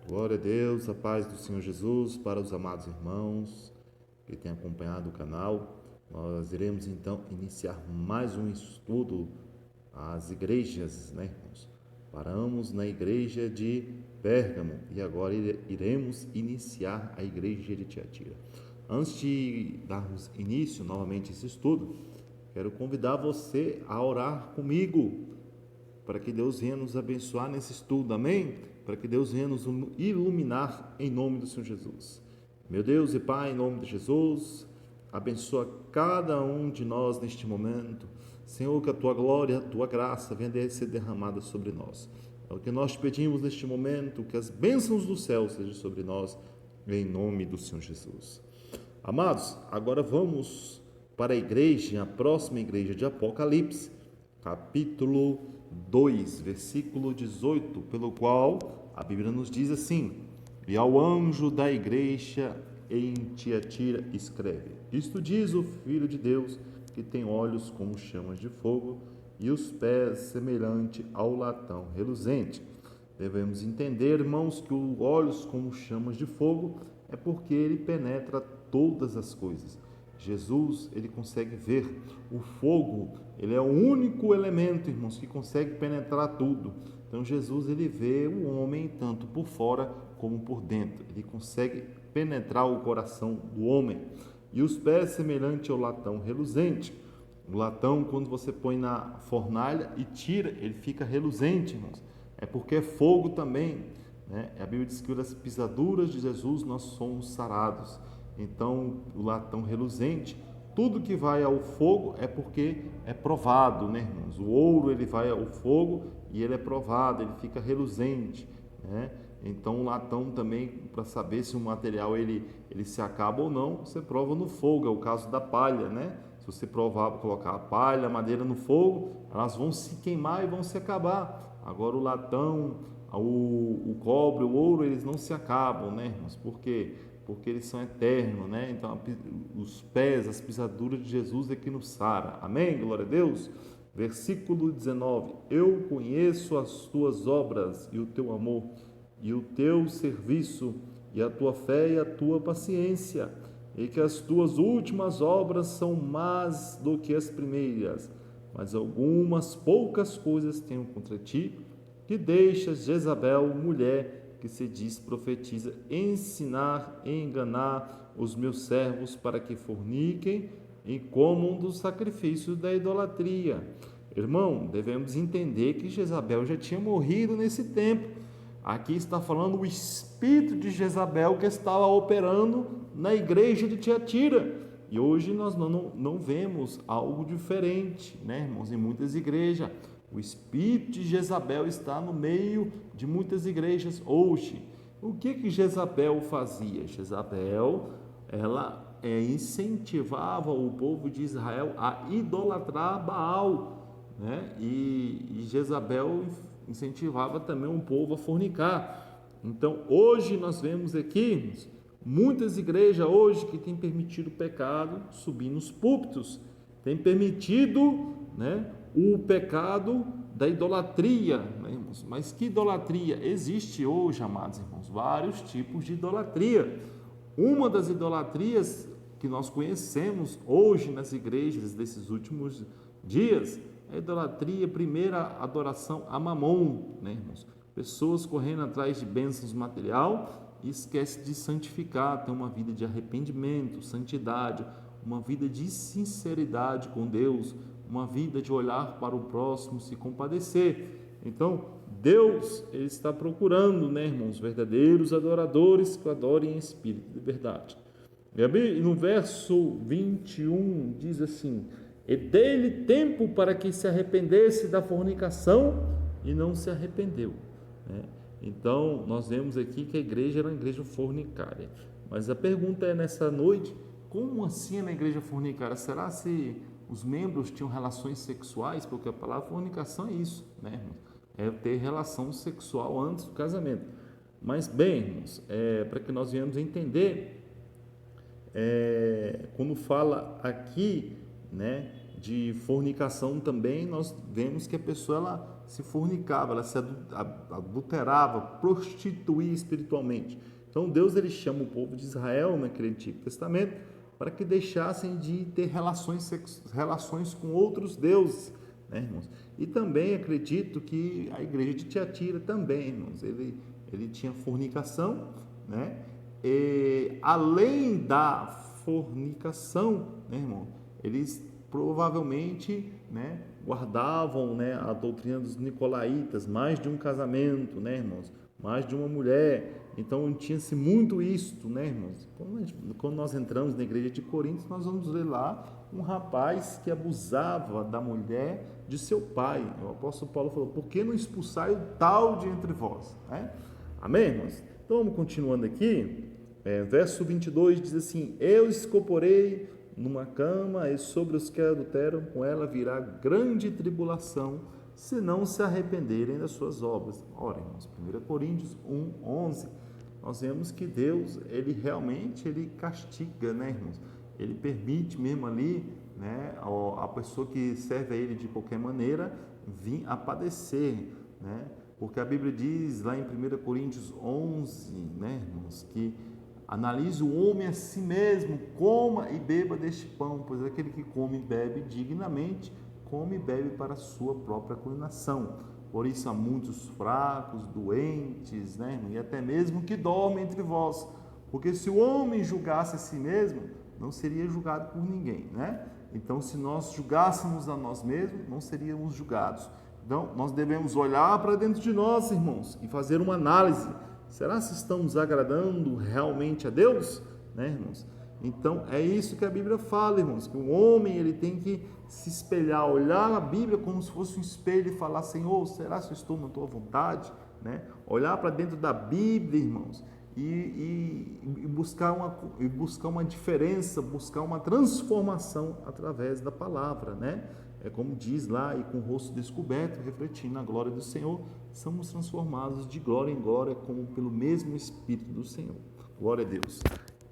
Glória a Deus, a paz do Senhor Jesus para os amados irmãos que têm acompanhado o canal. Nós iremos então iniciar mais um estudo às igrejas, né, irmãos? Paramos na igreja de Pérgamo e agora iremos iniciar a igreja de Tiatira. Antes de darmos início novamente a esse estudo, quero convidar você a orar comigo, para que Deus venha nos abençoar nesse estudo, amém? Para que Deus venha nos iluminar em nome do Senhor Jesus. Meu Deus e Pai, em nome de Jesus, abençoa cada um de nós neste momento. Senhor, que a Tua glória, a Tua graça venha ser derramada sobre nós. É o que nós te pedimos neste momento, que as bênçãos do céu sejam sobre nós, em nome do Senhor Jesus. Amados, agora vamos para a igreja, a próxima igreja de Apocalipse, capítulo 2, versículo 18, pelo qual a Bíblia nos diz assim: e ao anjo da igreja em Tiatira escreve: isto diz o Filho de Deus, que tem olhos como chamas de fogo e os pés semelhante ao latão reluzente. Devemos entender, irmãos, que os olhos como chamas de fogo é porque ele penetra todas as coisas. Jesus, ele consegue ver. O fogo, ele é o único elemento, irmãos, que consegue penetrar tudo. Então Jesus, ele vê o homem tanto por fora como por dentro. Ele consegue penetrar o coração do homem. E os pés semelhante ao latão reluzente. O latão, quando você põe na fornalha e tira, ele fica reluzente, irmãos. É porque é fogo também, né? A Bíblia diz que pelas pisaduras de Jesus nós somos sarados. Então, o latão reluzente, tudo que vai ao fogo é porque é provado, né, irmãos? O ouro, ele vai ao fogo e ele é provado, ele fica reluzente, né? Então, o latão também, para saber se o material ele se acaba ou não, você prova no fogo. É o caso da palha, né? Se você provar, colocar a palha, a madeira no fogo, elas vão se queimar e vão se acabar. Agora, o latão, o cobre, o ouro, eles não se acabam, né, irmãos? Por quê? Porque eles são eternos, né? Então, os pés, as pisaduras de Jesus é que nos sara. Amém? Glória a Deus. Versículo 19: eu conheço as tuas obras e o teu amor, e o teu serviço, e a tua fé e a tua paciência, e que as tuas últimas obras são más do que as primeiras, mas algumas poucas coisas tenho contra ti, que deixas Jezabel, mulher que se diz profetiza, ensinar e enganar os meus servos para que forniquem e comam dos sacrifícios da idolatria. Irmão, devemos entender que Jezabel já tinha morrido nesse tempo. Aqui está falando o espírito de Jezabel que estava operando na igreja de Tiatira. E hoje nós não vemos algo diferente, né, irmãos? Em muitas igrejas, o espírito de Jezabel está no meio de muitas igrejas hoje. O que Jezabel fazia? Jezabel, ela incentivava o povo de Israel a idolatrar Baal, né? E Jezabel incentivava também o povo a fornicar. Então, hoje nós vemos aqui muitas igrejas hoje que têm permitido o pecado subir nos púlpitos, têm permitido, né, o pecado da idolatria, né, irmãos? Mas que idolatria? Existe hoje, amados irmãos, vários tipos de idolatria. Uma das idolatrias que nós conhecemos hoje nas igrejas desses últimos dias é a idolatria, primeira adoração a Mamon, né, irmãos? Pessoas correndo atrás de bênçãos material e esquece de santificar, ter uma vida de arrependimento, santidade, uma vida de sinceridade com Deus, uma vida de olhar para o próximo, se compadecer. Então, Deus, ele está procurando, né, irmãos, verdadeiros adoradores que adorem em espírito de verdade. E no verso 21 diz assim: e dei-lhe tempo para que se arrependesse da fornicação e não se arrependeu, né? Então, nós vemos aqui que a igreja era uma igreja fornicária. Mas a pergunta é nessa noite: como assim na igreja fornicária? Será se os membros tinham relações sexuais? Porque a palavra fornicação é isso, né, irmãos? É ter relação sexual antes do casamento. Mas, bem, irmãos, para que nós venhamos entender, quando fala aqui, né, de fornicação também, nós vemos que a pessoa se fornicava, ela se adulterava, prostituía espiritualmente. Então Deus ele chama o povo de Israel naquele Antigo Testamento para que deixassem de ter relações com outros deuses, né, irmãos? E também acredito que a igreja de Tiatira também, irmãos, ele tinha fornicação, né? E, além da fornicação, né, irmão, eles provavelmente, né, guardavam, né, a doutrina dos nicolaítas, mais de um casamento, né, irmãos, mais de uma mulher. Então tinha-se muito isto, né, irmãos? Quando nós entramos na igreja de Corinto, nós vamos ler lá um rapaz que abusava da mulher de seu pai. O apóstolo Paulo falou: por que não expulsai o tal de entre vós? Né? Amém, irmãos? Então vamos continuando aqui. Verso 22 diz assim: eu escoporei numa cama, e sobre os que adulteram com ela virá grande tribulação, se não se arrependerem das suas obras. Ora, irmãos, 1 Coríntios 1:11, nós vemos que Deus, ele realmente, ele castiga, né, irmãos? Ele permite mesmo ali, né, a pessoa que serve a ele de qualquer maneira vir a padecer, né? Porque a Bíblia diz lá em 1 Coríntios 11, né, irmãos, que analise o homem a si mesmo, coma e beba deste pão, pois aquele que come e bebe dignamente, come e bebe para a sua própria condenação. Por isso há muitos fracos, doentes, né, e até mesmo que dormem entre vós. Porque se o homem julgasse a si mesmo, não seria julgado por ninguém, né? Então, se nós julgássemos a nós mesmos, não seríamos julgados. Então, nós devemos olhar para dentro de nós, irmãos, e fazer uma análise. Será que estamos agradando realmente a Deus? Né, irmãos? Então, é isso que a Bíblia fala, irmãos, que o homem ele tem que se espelhar, olhar a Bíblia como se fosse um espelho e falar: Senhor, será que eu estou na tua vontade? Né? Olhar para dentro da Bíblia, irmãos, e buscar uma diferença, buscar uma transformação através da palavra, né? É como diz lá: e com o rosto descoberto, refletindo a glória do Senhor, somos transformados de glória em glória, como pelo mesmo Espírito do Senhor. Glória a Deus.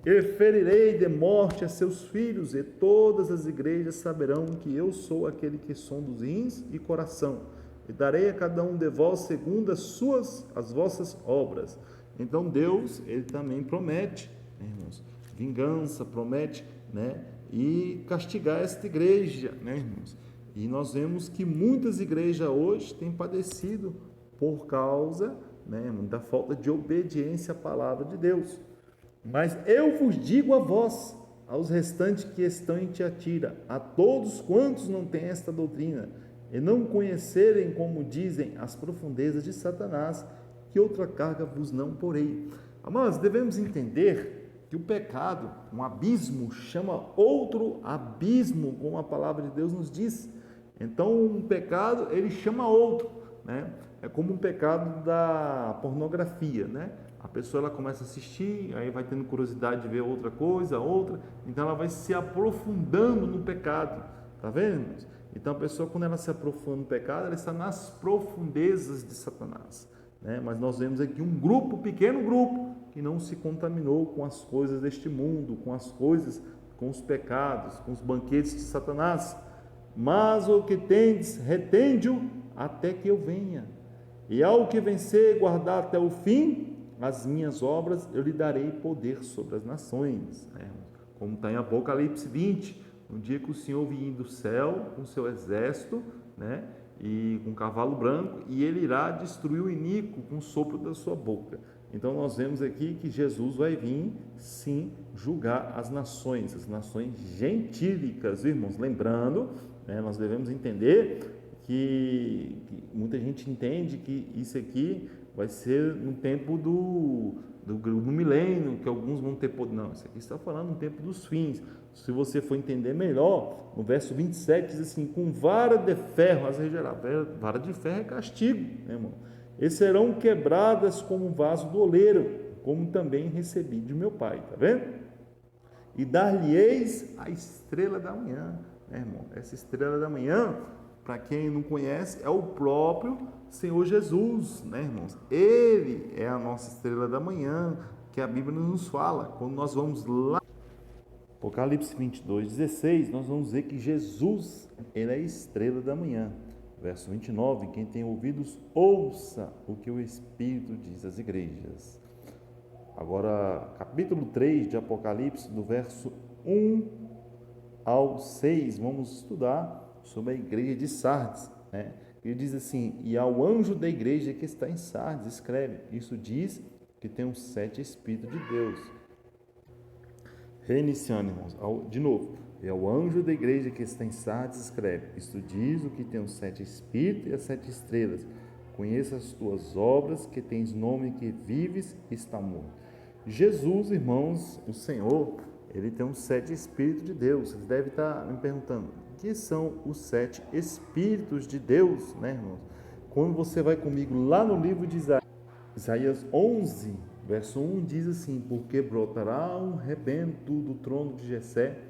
E ferirei de morte a seus filhos, e todas as igrejas saberão que eu sou aquele que sonda os rins e coração, e darei a cada um de vós segundo as vossas obras. Então Deus, ele também promete, né, irmãos, vingança, promete, né, e castigar esta igreja, né, irmãos? E nós vemos que muitas igrejas hoje têm padecido por causa, né, da falta de obediência à palavra de Deus. Mas eu vos digo a vós, aos restantes que estão em Tiatira, a todos quantos não têm esta doutrina, e não conhecerem, como dizem, as profundezas de Satanás, que outra carga vos não porei. Amados, devemos entender que o pecado, um abismo, chama outro abismo, como a palavra de Deus nos diz. Então, um pecado, ele chama outro, né? É como um pecado da pornografia, né? A pessoa ela começa a assistir, aí vai tendo curiosidade de ver outra coisa, outra, então ela vai se aprofundando no pecado, tá vendo? Então a pessoa, quando ela se aprofunda no pecado, ela está nas profundezas de Satanás, né? Mas nós vemos aqui um grupo, pequeno grupo, que não se contaminou com as coisas deste mundo, com as coisas, com os pecados, com os banquetes de Satanás. Mas o que tendes, retende-o até que eu venha. E ao que vencer e guardar até o fim as minhas obras, eu lhe darei poder sobre as nações. Como está em Apocalipse 20, no dia que o Senhor vir do céu com seu exército, né, e com um cavalo branco, e ele irá destruir o iníquo com o sopro da sua boca. Então nós vemos aqui que Jesus vai vir, sim, julgar as nações gentílicas, irmãos. Lembrando, né, nós devemos entender que muita gente entende que isso aqui vai ser no tempo do milênio, que alguns vão ter poder. Não, isso aqui está falando no tempo dos fins. Se você for entender melhor, no verso 27 diz assim: com vara de ferro as regerá. Vara de ferro é castigo, né, irmão? E serão quebradas como um vaso do oleiro, como também recebi de meu Pai, tá vendo? E dar-lhe-eis a estrela da manhã, né, irmão? Essa estrela da manhã, para quem não conhece, é o próprio Senhor Jesus, né, irmãos? Ele é a nossa estrela da manhã, que a Bíblia nos fala. Quando nós vamos lá, Apocalipse 22:16, nós vamos ver que Jesus, ele é a estrela da manhã. Verso 29, quem tem ouvidos, ouça o que o Espírito diz às igrejas. Agora, capítulo 3 de Apocalipse, do verso 1 ao 6, vamos estudar sobre a igreja de Sardes, né? Ele diz assim: e ao anjo da igreja que está em Sardes, escreve, isso diz que tem os 7 Espíritos de Deus. Reiniciando, irmãos, de novo. E ao anjo da igreja que está em Sardes, escreve, isto diz o que tem os 7 Espíritos e as 7 estrelas. Conheça as tuas obras, que tens nome que vives e está morto. Jesus, irmãos, o Senhor, ele tem os 7 Espíritos de Deus. Vocês devem estar me perguntando, o que são os 7 Espíritos de Deus, né, irmãos? Quando você vai comigo lá no livro de Isaías 11, verso 1, diz assim, porque brotará um rebento do trono de Jessé,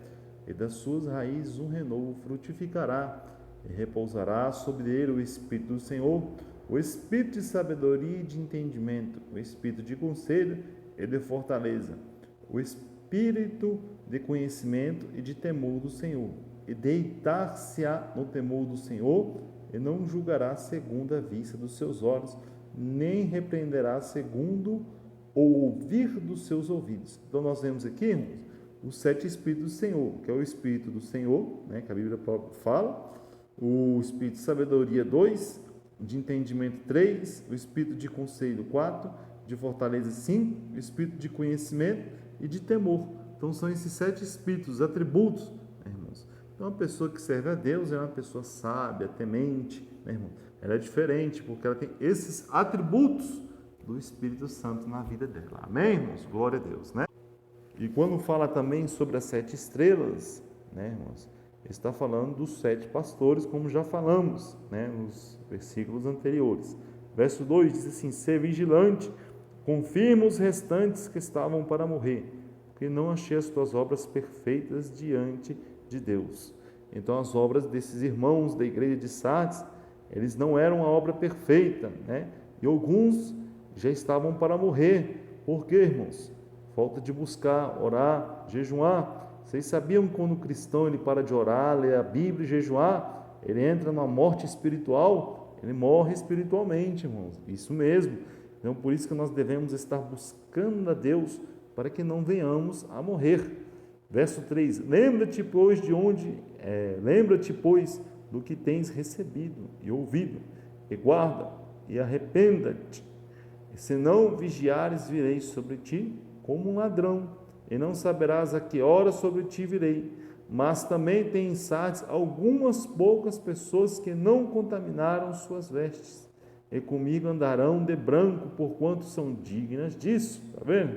e das suas raízes um renovo frutificará, e repousará sobre ele o Espírito do Senhor, o Espírito de sabedoria e de entendimento, o Espírito de conselho e de fortaleza, o Espírito de conhecimento e de temor do Senhor. E deitar-se-á no temor do Senhor, e não julgará segundo a vista dos seus olhos, nem repreenderá segundo o ouvir dos seus ouvidos. Então nós vemos aqui, irmãos, os 7 Espíritos do Senhor, que é o Espírito do Senhor, né, que a Bíblia própria fala, o Espírito de sabedoria 2, de entendimento 3, o Espírito de conselho 4, de fortaleza 5, o Espírito de conhecimento e de temor. Então são esses 7 Espíritos, atributos, né, irmãos. Então a pessoa que serve a Deus é uma pessoa sábia, temente, né, irmão? Ela é diferente porque ela tem esses atributos do Espírito Santo na vida dela. Amém, irmãos? Glória a Deus, né? E quando fala também sobre as 7 estrelas, né, irmãos, está falando dos 7 pastores, como já falamos, né, nos versículos anteriores. Verso 2 diz assim: ser vigilante, confirma os restantes que estavam para morrer, porque não achei as tuas obras perfeitas diante de Deus. Então as obras desses irmãos da igreja de Sardes, eles não eram a obra perfeita, né? E alguns já estavam para morrer. Por quê, irmãos? Falta de buscar, orar, jejuar. Vocês sabiam que quando o cristão ele para de orar, ler a Bíblia e jejuar, ele entra numa morte espiritual, ele morre espiritualmente, irmãos. Isso mesmo. Então, por isso que nós devemos estar buscando a Deus para que não venhamos a morrer. Verso 3: lembra-te, pois, lembra-te, pois, do que tens recebido e ouvido, e guarda, e arrependa-te. Se não vigiares, virei sobre ti como um ladrão, e não saberás a que hora sobre ti virei. Mas também tem em Sardes algumas poucas pessoas que não contaminaram suas vestes, e comigo andarão de branco, porquanto são dignas disso. Está vendo?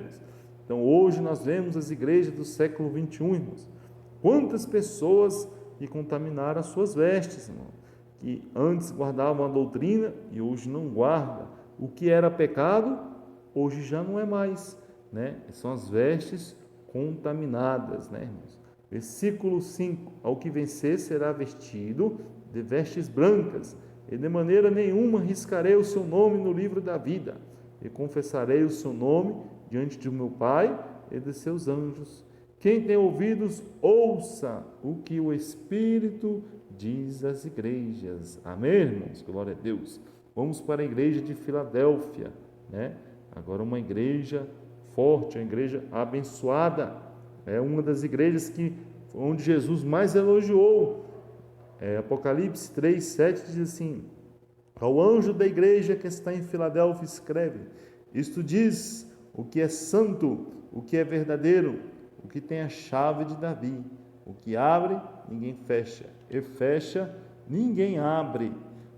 Então hoje nós vemos as igrejas do século 21, irmãos. Quantas pessoas que contaminaram as suas vestes, irmão, que antes guardavam a doutrina e hoje não guardam. O que era pecado, hoje já não é mais, né? São as vestes contaminadas, né, irmãos? Versículo 5: ao que vencer será vestido de vestes brancas, e de maneira nenhuma riscarei o seu nome no livro da vida, e confessarei o seu nome diante de meu Pai e de seus anjos. Quem tem ouvidos, ouça o que o Espírito diz às igrejas. Amém, irmãos? Glória a Deus. Vamos para a igreja de Filadélfia, né? Agora uma igreja forte, uma igreja abençoada. É uma das igrejas onde Jesus mais elogiou. Apocalipse 3, 7 diz assim: ao anjo da igreja que está em Filadélfia escreve, isto diz o que é santo, o que é verdadeiro, o que tem a chave de Davi, o que abre, ninguém fecha, e fecha, ninguém abre.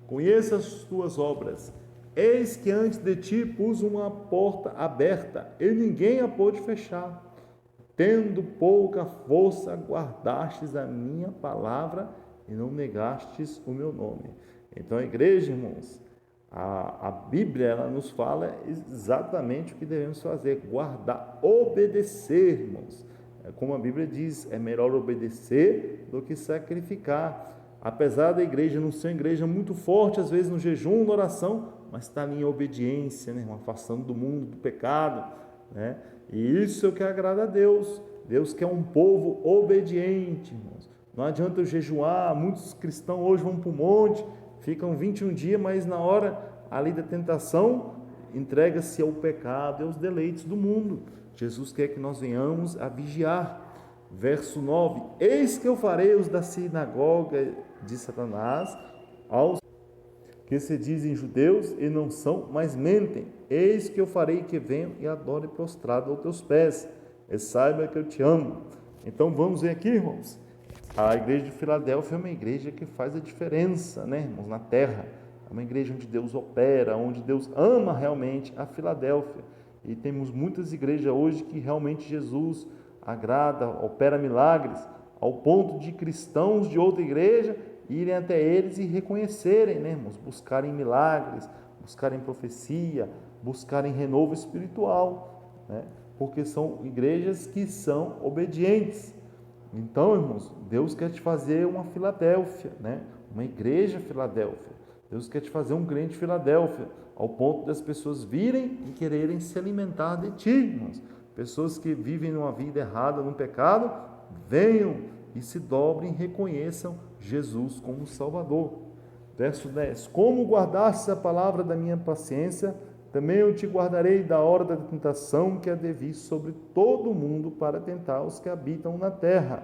Conheça as tuas obras. Eis que antes de ti pus uma porta aberta, e ninguém a pôde fechar. Tendo pouca força, guardastes a minha palavra e não negastes o meu nome. Então a igreja, irmãos, a Bíblia ela nos fala exatamente o que devemos fazer: guardar, obedecer, irmãos. Como a Bíblia diz, é melhor obedecer do que sacrificar. Apesar da igreja não ser uma igreja muito forte, às vezes no jejum, na oração, mas está ali em obediência, né, irmão? Afastando do mundo, do pecado, né? E isso é o que agrada a Deus. Deus quer um povo obediente, irmãos. Não adianta eu jejuar. Muitos cristãos hoje vão para o monte, ficam 21 dias, mas na hora ali da tentação, entrega-se ao pecado e aos deleites do mundo. Jesus quer que nós venhamos a vigiar. Verso 9: eis que eu farei os da sinagoga de Satanás, aos que se dizem judeus e não são, mas mentem. Eis que eu farei que venham e adore prostrado aos teus pés, e saiba que eu te amo. Então vamos ver aqui, irmãos. A igreja de Filadélfia é uma igreja que faz a diferença, né, irmãos, na terra. É uma igreja onde Deus opera, onde Deus ama realmente a Filadélfia. E temos muitas igrejas hoje que realmente Jesus agrada, opera milagres, ao ponto de cristãos de outra igreja irem até eles e reconhecerem, né, irmãos, buscarem milagres, buscarem profecia, buscarem renovo espiritual, né, porque são igrejas que são obedientes. Então, irmãos, Deus quer te fazer uma Filadélfia, né? Uma igreja Filadélfia. Deus quer te fazer um crente Filadélfia, ao ponto das pessoas virem e quererem se alimentar de ti, irmãos. Pessoas que vivem numa vida errada, num pecado, venham e se dobrem e reconheçam Jesus como Salvador. Verso 10: como guardaste a palavra da minha paciência, também eu te guardarei da hora da tentação que há de vir sobre todo o mundo para tentar os que habitam na terra.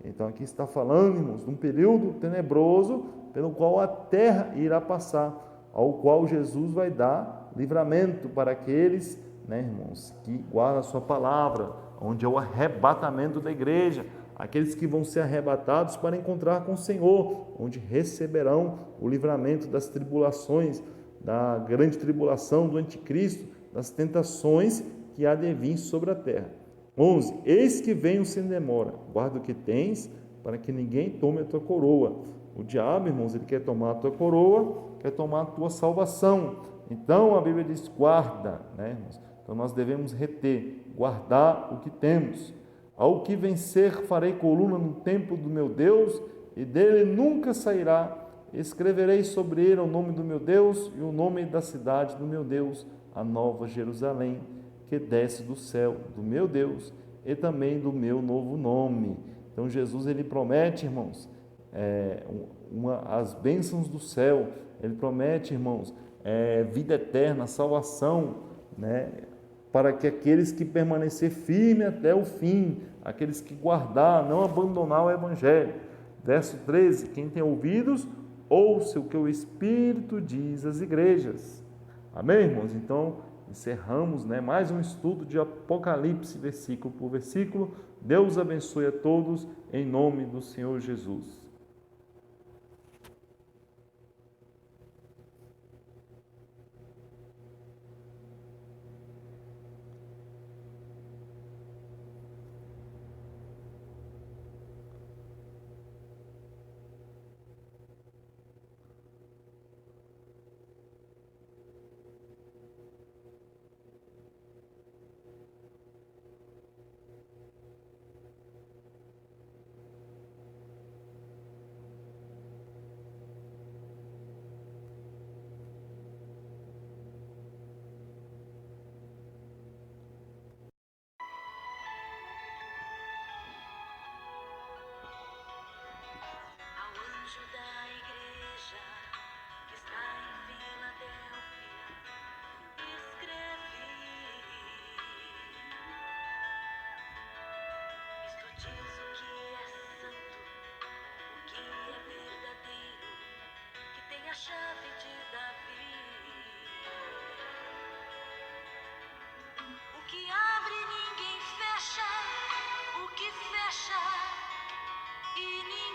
Então aqui está falando, irmãos, de um período tenebroso pelo qual a terra irá passar, ao qual Jesus vai dar livramento para aqueles, né, irmãos, que guardam a sua palavra, onde é o arrebatamento da igreja, aqueles que vão ser arrebatados para encontrar com o Senhor, onde receberão o livramento das tribulações, da grande tribulação do anticristo, das tentações que há de vir sobre a terra. 11. Eis que venho sem demora, guarda o que tens, para que ninguém tome a tua coroa. O diabo, irmãos, ele quer tomar a tua coroa, quer tomar a tua salvação. Então a Bíblia diz: guarda, né, irmãos? Então nós devemos reter, guardar o que temos. Ao que vencer, farei coluna no templo do meu Deus, e dele nunca sairá. Escreverei sobre ele o nome do meu Deus e o nome da cidade do meu Deus, a nova Jerusalém, que desce do céu do meu Deus, e também do meu novo nome. Então Jesus, ele promete, irmãos, as bênçãos do céu. Ele promete, irmãos, vida eterna, salvação, né, para que aqueles que permanecer firme até o fim, aqueles que guardar, não abandonar o evangelho. Verso 13: quem tem ouvidos, ouça o que o Espírito diz às igrejas. Amém, irmãos? Então, encerramos, né, mais um estudo de Apocalipse, versículo por versículo. Deus abençoe a todos, em nome do Senhor Jesus. O que fecha e ninguém